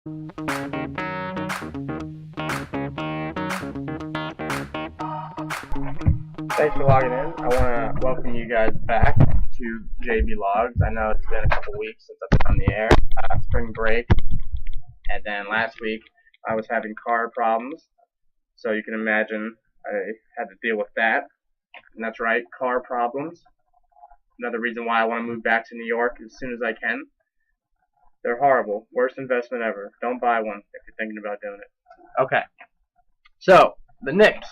Thanks for logging in. I want to welcome you guys back to JB Logs. I know it's been a couple weeks since I've been on the air. Spring break, and then last week I was having car problems, so you can imagine I had to deal with that. And that's right, car problems. Another reason why I want to move back to New York as soon as I can. They're horrible. Worst investment ever. Don't buy one if you're thinking about doing it. Okay. So, the Knicks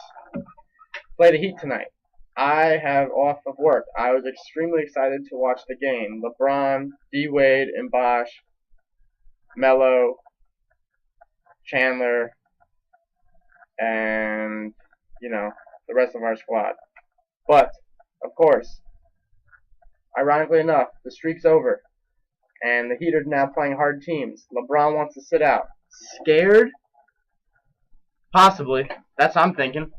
play the Heat tonight. I have off of work. I was extremely excited to watch the game. LeBron, D-Wade, and Bosh, Melo, Chandler, and, the rest of our squad. But, of course, ironically enough, the streak's over. And the Heat are now playing hard teams. LeBron wants to sit out. Scared? Possibly. That's what I'm thinking.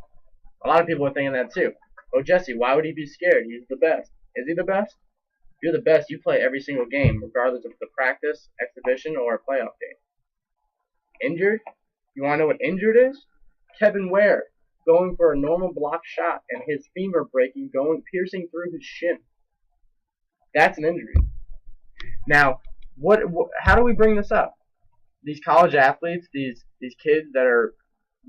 A lot of people are thinking that too. Oh, Jesse, why would he be scared? He's the best. Is he the best? If you're the best, you play every single game, regardless of the practice, exhibition, or a playoff game. Injured? You want to know what injured is? Kevin Ware going for a normal block shot and his femur breaking, piercing through his shin. That's an injury. Now, how do we bring this up? These college athletes, these kids that are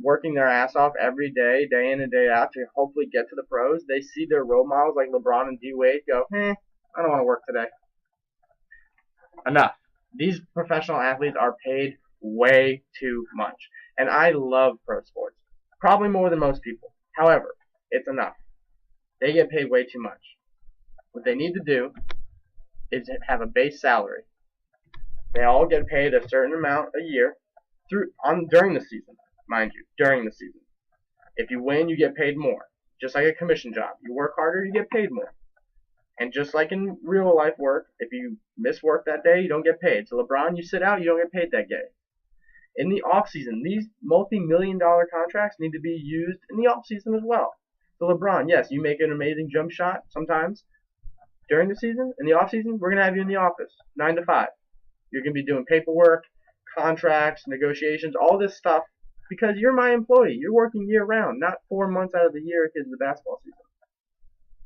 working their ass off every day, day in and day out, to hopefully get to the pros, they see their role models like LeBron and D-Wade go, I don't want to work today. Enough. These professional athletes are paid way too much. And I love pro sports. Probably more than most people. However, it's enough. They get paid way too much. What they need to do is have a base salary. They all get paid a certain amount a year during the season, mind you, during the season. If you win, you get paid more. Just like a commission job. You work harder, you get paid more. And just like in real life work, if you miss work that day, you don't get paid. So LeBron, you sit out, you don't get paid that day. In the off season, these multi-million-dollar contracts need to be used in the off season as well. So LeBron, yes, you make an amazing jump shot sometimes. During the season, in the off season, we're gonna have you in the office, 9 to 5. You're gonna be doing paperwork, contracts, negotiations, all this stuff, because you're my employee. You're working year round, not 4 months out of the year because of the basketball season.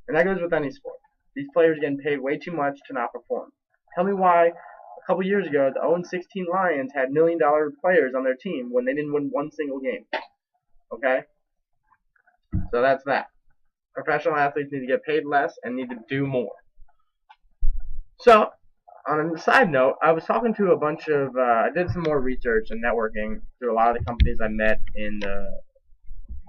And that goes with any sport. These players are getting paid way too much to not perform. Tell me why a couple years ago the 0-16 Lions had $1 million players on their team when they didn't win one single game. Okay? So that's that. Professional athletes need to get paid less and need to do more. So, on a side note, I was talking to a bunch of, I did some more research and networking through a lot of the companies I met in the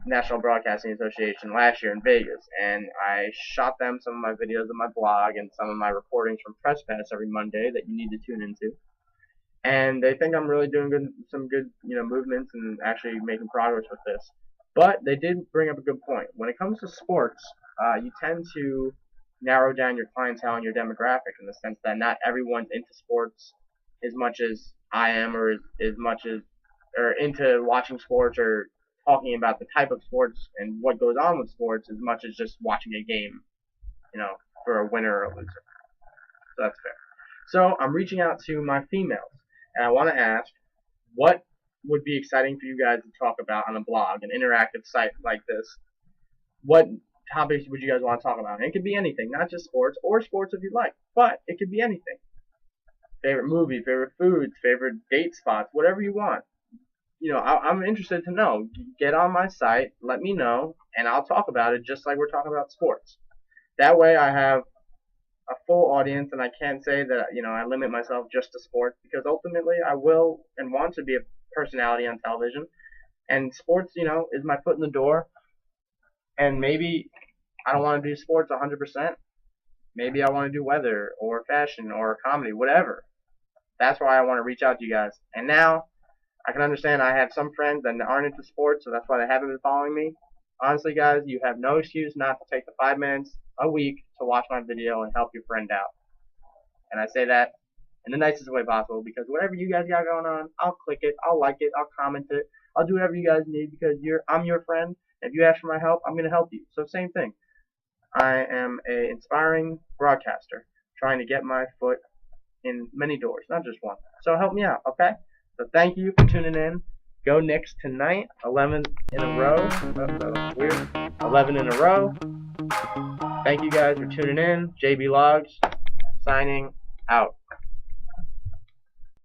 National Broadcasting Association last year in Vegas, and I shot them some of my videos of my blog and some of my recordings from Press Pass every Monday that you need to tune into. And they think I'm really doing some good, movements and actually making progress with this. But they did bring up a good point. When it comes to sports, you tend to narrow down your clientele and your demographic in the sense that not everyone's into sports as much as I am, or into watching sports or talking about the type of sports and what goes on with sports as much as just watching a game, for a winner or a loser. So that's fair. So I'm reaching out to my females, and I want to ask, what would be exciting for you guys to talk about on a blog, an interactive site like this? What topics would you guys want to talk about? And it could be anything, not just sports, or sports if you like, but it could be anything. Favorite movie, favorite foods, favorite date spots, whatever you want. I'm interested to know. Get on my site, let me know, and I'll talk about it just like we're talking about sports. That way I have a full audience, and I can't say that, I limit myself just to sports, because ultimately I will and want to be a personality on television. And sports, is my foot in the door. And maybe I don't want to do sports 100%. Maybe I want to do weather or fashion or comedy, whatever. That's why I want to reach out to you guys. And now I can understand I have some friends that aren't into sports, so that's why they haven't been following me. Honestly, guys, you have no excuse not to take the 5 minutes a week to watch my video and help your friend out. And I say that in the nicest way possible, because whatever you guys got going on, I'll click it, I'll like it, I'll comment it, I'll do whatever you guys need, because I'm your friend. If you ask for my help, I'm going to help you. So same thing. I am an inspiring broadcaster trying to get my foot in many doors, not just one. So help me out, okay? So thank you for tuning in. Go Knicks tonight, 11 in a row. Oh, that was weird. 11 in a row. Thank you guys for tuning in. JB Logs signing out.